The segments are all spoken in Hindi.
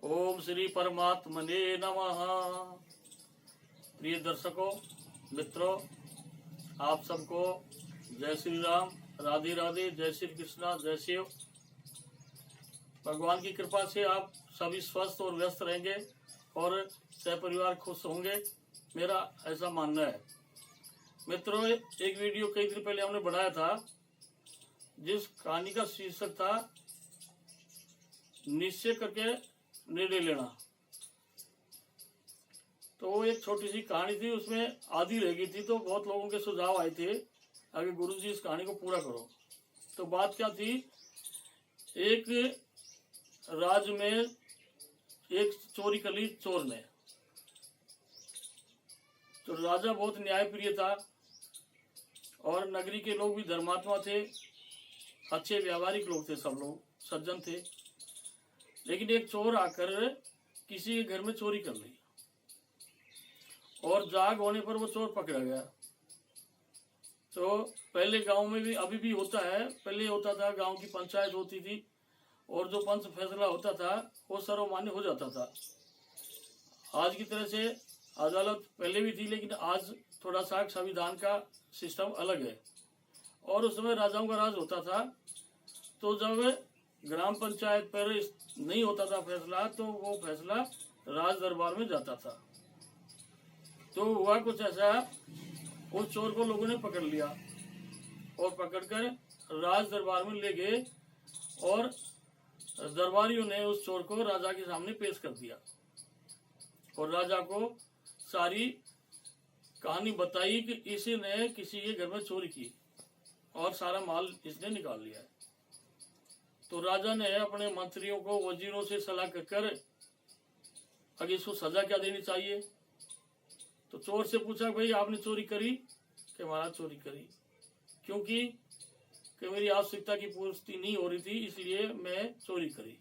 ओम श्री परमात्मने नमः। प्रिय दर्शकों, मित्रों, आप सबको जय श्री राम, राधे राधे, जय श्री कृष्णा, जय शिव। भगवान की कृपा से आप सभी स्वस्थ और व्यस्त रहेंगे और सहपरिवार खुश होंगे, मेरा ऐसा मानना है। मित्रों, एक वीडियो कई दिन पहले हमने बनाया था जिस कहानी का शीर्षक था निश्चय करके निर्णय लेना। तो वो एक छोटी सी कहानी थी, उसमें आधी रह गई थी। तो बहुत लोगों के सुझाव आए थे आगे गुरुजी इस कहानी को पूरा करो। तो बात क्या थी, एक राज्य में एक चोरी कर ली चोर ने। तो राजा बहुत न्यायप्रिय था और नगरी के लोग भी धर्मात्मा थे, अच्छे व्यावहारिक लोग थे, सब लोग सज्जन थे। लेकिन एक चोर आकर किसी के घर में चोरी कर ली और जाग होने पर वो चोर पकड़ा गया। तो पहले गांव में भी, अभी भी होता है, पहले होता था गांव की पंचायत होती थी और जो पंच फैसला होता था वो सर्वमान्य हो जाता था। आज की तरह से अदालत पहले भी थी, लेकिन आज थोड़ा सा संविधान का सिस्टम अलग है। और उस समय राजाओं का राज होता था। तो जब ग्राम पंचायत पर नहीं होता था फैसला, तो वो फैसला राज दरबार में जाता था। तो हुआ कुछ ऐसा, उस चोर को लोगों ने पकड़ लिया और पकड़कर राज दरबार में ले गए और दरबारियों ने उस चोर को राजा के सामने पेश कर दिया और राजा को सारी कहानी बताई कि इसने किसी के घर में चोरी की और सारा माल इसने निकाल लिया है। तो राजा ने अपने मंत्रियों को, वजीरों से सलाह कर आगे इसको सजा क्या देनी चाहिए। तो चोर से पूछा, भाई आपने चोरी करी? कि महाराज चोरी करी। क्योंकि कि मेरी आवश्यकता की पूर्ति नहीं हो रही थी, इसलिए मैं चोरी करी।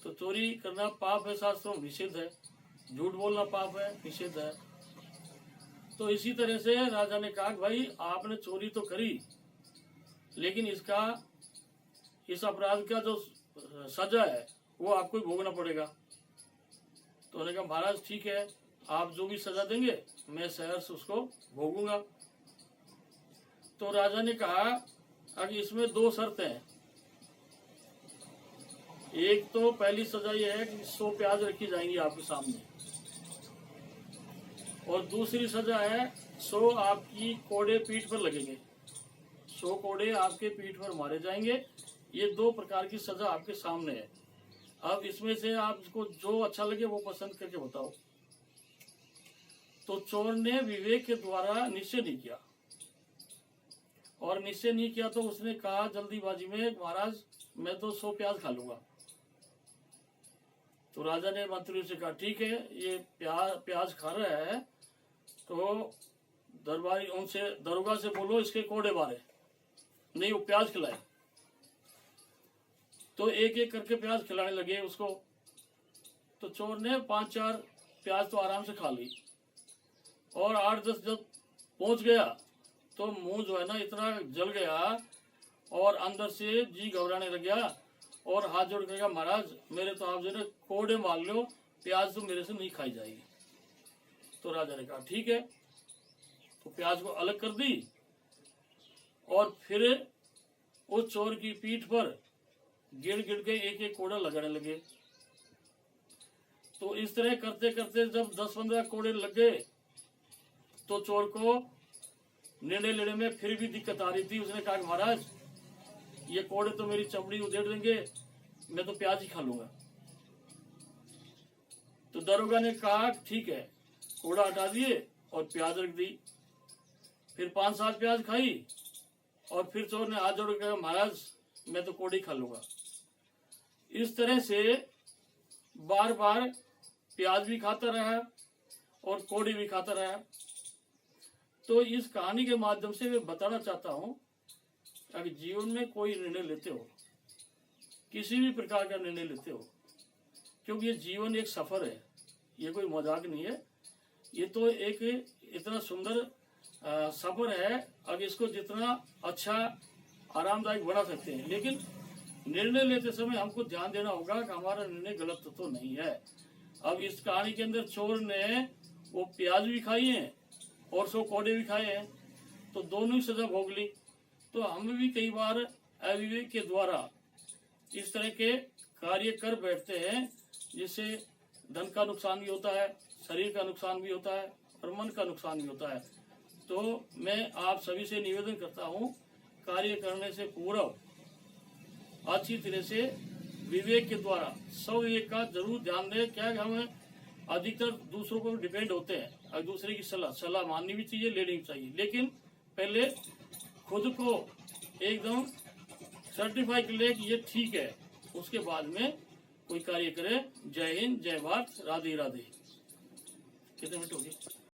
तो चोरी करना पाप है, शास्त्रों में निषेध है। झूठ बोलना पाप है, निषेध है। तो इसी तरह से राजा ने कहा, भाई आपने चोरी तो करी, लेकिन इस अपराध का जो सजा है वो आपको ही भोगना पड़ेगा। तो उन्होंने कहा, महाराज ठीक है, आप जो भी सजा देंगे मैं सहर्ष उसको भोगूंगा। तो राजा ने कहा, अब इसमें दो शर्तें हैं। एक तो पहली सजा यह है कि 100 प्याज रखी जाएंगी आपके सामने, और दूसरी सजा है 100 आपकी कोड़े पीठ पर लगेंगे। 100 कोड़े आपके पीठ पर मारे जाएंगे। ये दो प्रकार की सजा आपके सामने है। अब इसमें से आपको जो अच्छा लगे वो पसंद करके बताओ। तो चोर ने विवेक के द्वारा निश्चय नहीं किया, और निश्चय नहीं किया तो उसने कहा जल्दीबाजी में, महाराज मैं तो 100 प्याज खा लूंगा। तो राजा ने मंत्रियों से कहा, ठीक है, ये प्याज खा रहा है तो दरबारी उनसे, दरोगा से बोलो इसके कोड़े मारे, नहीं वो प्याज खिलाए। तो एक एक करके प्याज खिलाने लगे उसको। तो चोर ने 5-4 प्याज तो आराम से खा ली, और 8-10 जब पहुंच गया तो मुंह जो है ना इतना जल गया और अंदर से जी घबराने लग गया और हाथ जोड़ कर कहा, महाराज मेरे तो आप जो है कोड़े मार लो, प्याज तो मेरे से नहीं खाई जाएगी। तो राजा ने कहा, ठीक है। तो प्याज को अलग कर दी और फिर उस चोर की पीठ पर गिड़ गिड़ के एक एक कोड़ा लगाने लगे। तो इस तरह करते करते जब 10-15 कोड़े लग गए तो चोर को निर्णय लेने में फिर भी दिक्कत आ रही थी। उसने कहा, महाराज ये कोड़े तो मेरी चमड़ी उधेड़ देंगे, मैं तो प्याज ही खा लूंगा। तो दरोगा ने कहा, ठीक है, कोड़ा हटा दिए और प्याज रख दी। फिर 5-7 प्याज खाई और फिर चोर ने हाथ जोड़ कर कहा, महाराज मैं तो कोड़ी खा लूंगा। इस तरह से बार बार प्याज भी खाता रहा और कोड़ी भी खाता रहा। तो इस कहानी के माध्यम से मैं बताना चाहता हूं, अगर जीवन में कोई निर्णय लेते हो, किसी भी प्रकार का निर्णय लेते हो, क्योंकि ये जीवन एक सफर है, ये कोई मजाक नहीं है। ये तो एक इतना सुंदर सफर है, अगर इसको जितना अच्छा आरामदायक बना सकते हैं। लेकिन निर्णय लेते समय हमको ध्यान देना होगा कि हमारा निर्णय गलत तो नहीं है। अब इस कहानी के अंदर चोर ने वो प्याज भी खाई है और 100 कोड़े भी खाए हैं, तो दोनों ही सजा भोग ली। तो हम भी कई बार अविवेक के द्वारा इस तरह के कार्य कर बैठते हैं, जिससे धन का नुकसान भी होता है, शरीर का नुकसान भी होता है और मन का नुकसान भी होता है। तो मैं आप सभी से निवेदन करता हूँ, कार्य करने से पूर्व अच्छी तरह से विवेक के द्वारा स्वविवेक का जरूर ध्यान दें। क्या हमें अधिकतर दूसरों पर डिपेंड होते हैं, और दूसरे की सलाह माननी भी चाहिए, लेनी भी चाहिए, लेकिन पहले खुद को एकदम सर्टिफाई कर ले कि ये ठीक है, उसके बाद में कोई कार्य करे। जय हिंद, जय भारत, राधे राधे। कितने मिनट हो गए?